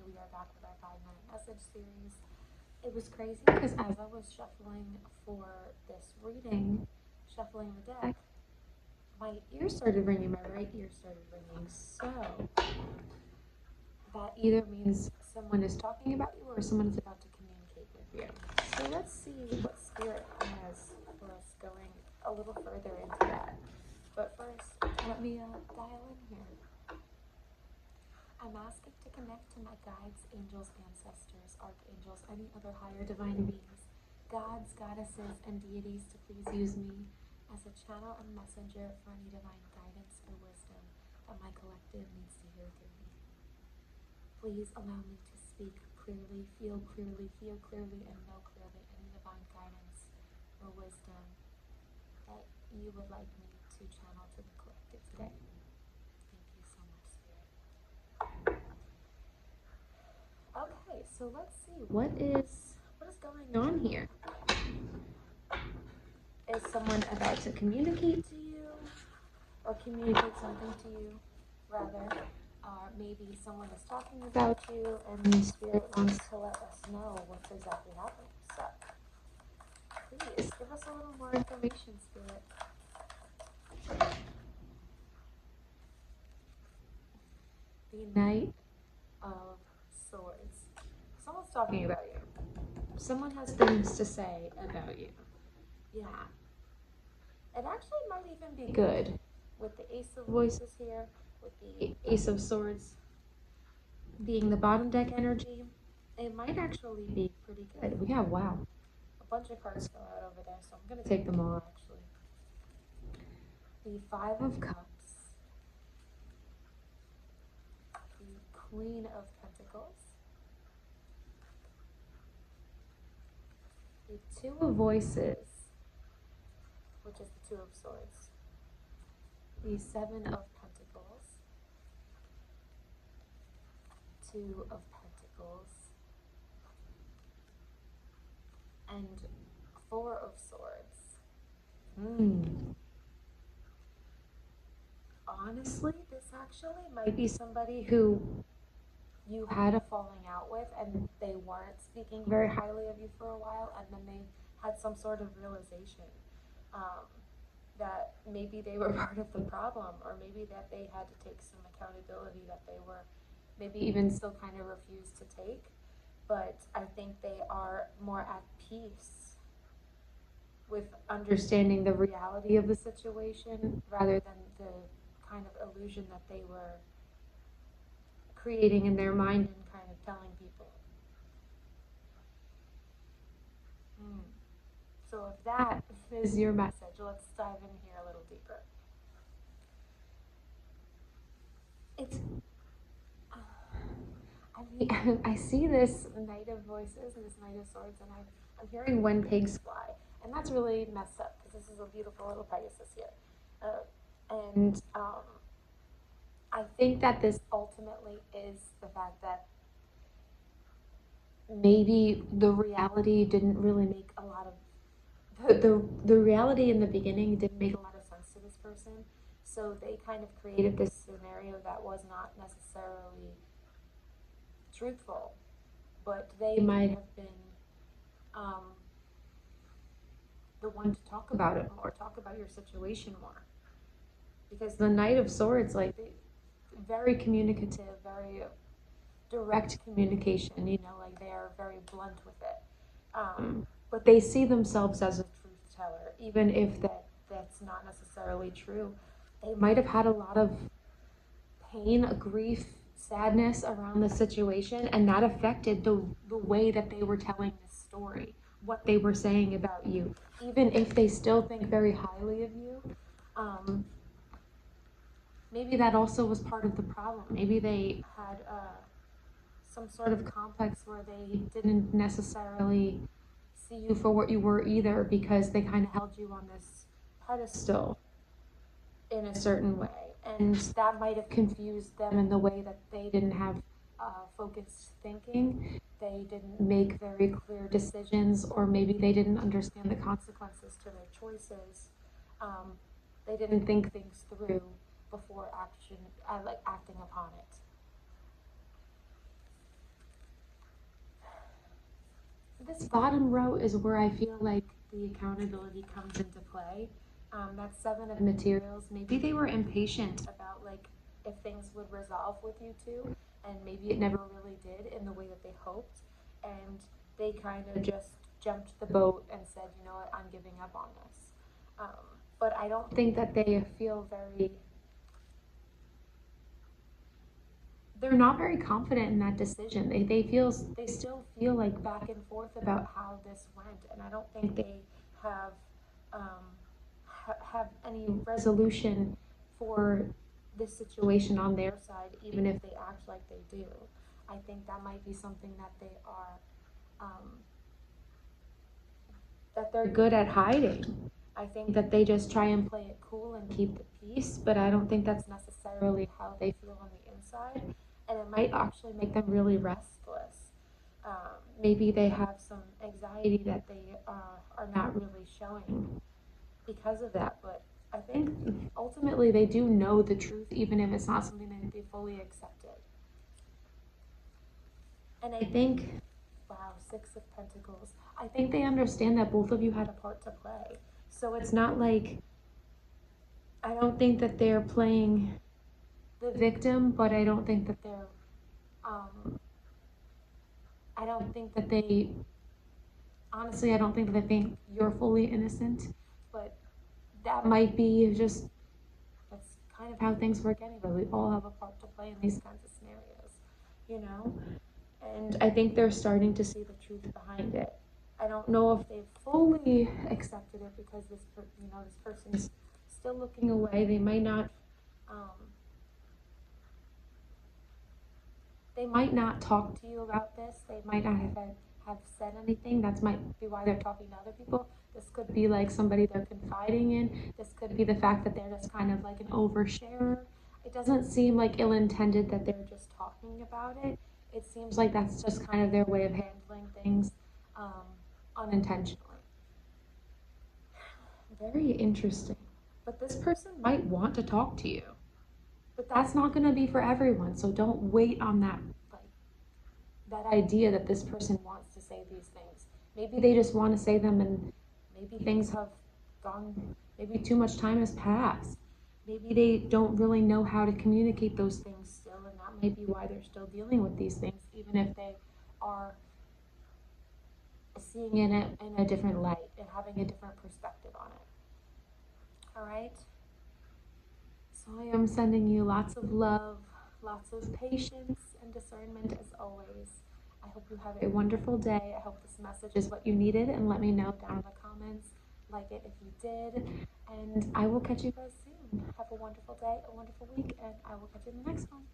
we are back with our 5-minute message series. It was crazy because as I was shuffling for this reading, shuffling the deck, my ears started ringing, my right ear started ringing. So that either means someone is talking about you or someone is about to communicate with you. So let's see what Spirit has for us going a little further into that. But first, let me dial in here. I'm asking to connect to my guides, angels, ancestors, archangels, any other higher divine beings, gods, goddesses, and deities to please use me as a channel and messenger for any divine guidance or wisdom that my collective needs to hear through me. Please allow me to speak clearly, feel clearly, hear clearly, and know clearly any divine guidance or wisdom that you would like me to channel to the collective today. Thank you so much, Spirit. Okay, so let's see, what is going on here? Is someone about to communicate to you, or communicate something to you, rather? Maybe someone is talking about you, and Spirit wants to let us know what's exactly happening. So, please give us a little more information, Spirit. The Knight of Swords. Someone's talking about you. Someone has things to say about you. Yeah. It actually might even be good with the Ace of Voices here, with the Ace of Swords being the bottom deck energy. It might actually be pretty good. We have, wow, a bunch of cards fell out over there, so I'm going to take them all, actually. The Five of Cups, the Queen of Pentacles, the Two of Voices, which is the Two of Swords, the Seven of Pentacles, Two of Pentacles, and Four of Swords. Honestly, this actually might be somebody who you had a falling out with and they weren't speaking very highly of you for a while, and then they had some sort of realization that maybe they were part of the problem, or maybe that they had to take some accountability that they were maybe even still kind of refused to take. But I think they are more at peace with understanding the reality of the situation rather than the kind of illusion that they were creating in their mind and kind of telling people. So if that is your message, let's dive in here a little deeper. I see this Knight of Voices and this Knight of Swords, and I'm hearing when pigs fly, and that's really messed up because this is a beautiful little Pegasus here, and I think that this ultimately is the fact that maybe the reality didn't really make a lot of the reality in the beginning didn't make a lot of sense to this person, so they kind of created this scenario that was not necessarily truthful, but they might have been the one to talk about it more, talk about your situation more, because the Knight of Swords, like, very communicative, very direct communication, you know, like they are very blunt with it, but they see themselves as a truth teller, even if that's not necessarily true. They might have had a lot of pain, grief, sadness around the situation, and that affected the way that they were telling this story, what they were saying about you, even if they still think very highly of you. Maybe that also was part of the problem. Maybe they had some sort of complex where they didn't necessarily see you for what you were either, because they kind of held you on this pedestal in a certain way, and that might have confused them in the way that they didn't have focused thinking. They didn't make very clear decisions, or maybe they didn't understand the consequences to their choices. They didn't think things through before acting upon it. this bottom row is where I feel like the accountability comes into play. That 7 of materials, maybe they were impatient about like if things would resolve with you two, and maybe it never really did in the way that they hoped, and they kind of just jumped the boat and said, you know what, I'm giving up on this. But I don't think that they feel very, they're not very confident in that decision. They still feel like back and forth about how this went, and I don't think they have have any resolution for this situation on their side, even if they act like they do. I think that might be something that they are that they're good at hiding. I think that they just try and play it cool and keep the peace, but I don't think that's necessarily how they feel on the inside, and it might actually make them really restless. Maybe they have some anxiety that they are not really showing because of that, but I think ultimately they do know the truth, even if it's not something that they fully accepted. And I think, wow, 6 of Pentacles. I think they understand that both of you had a part to play. So it's not like, I don't think that they're playing the victim, but I don't think that they're, I don't think that they, honestly, I don't think that they think you're fully innocent, but that might be just, that's kind of how things work anyway. We all have a part to play in these kinds of scenarios, you know? And I think they're starting to see the truth behind it. I don't know if they've fully accepted it because this person's still looking away. They might not talk to you about this. They might not have said anything. That might be why they're talking to other people. This could be like somebody they're confiding in. This could be the fact that they're just kind of like an oversharer. It doesn't seem like ill-intended that they're just talking about it. It seems like that's just kind of their way of handling things unintentionally. Very interesting. But this person might want to talk to you. But that's not going to be for everyone. So don't wait on that idea that this person wants to say these things. Maybe they just want to say them, and maybe things have gone, maybe too much time has passed. Maybe they don't really know how to communicate those things still, and that might be why they're still dealing with these things, even if they are seeing it in a different light and having a different perspective on it. All right? So I am sending you lots of love, lots of patience and discernment as always. I hope you have a wonderful day. I hope this message is what you needed, and let me know down in the comments. Like it if you did, and I will catch you guys soon. Have a wonderful day, a wonderful week, and I will catch you in the next one.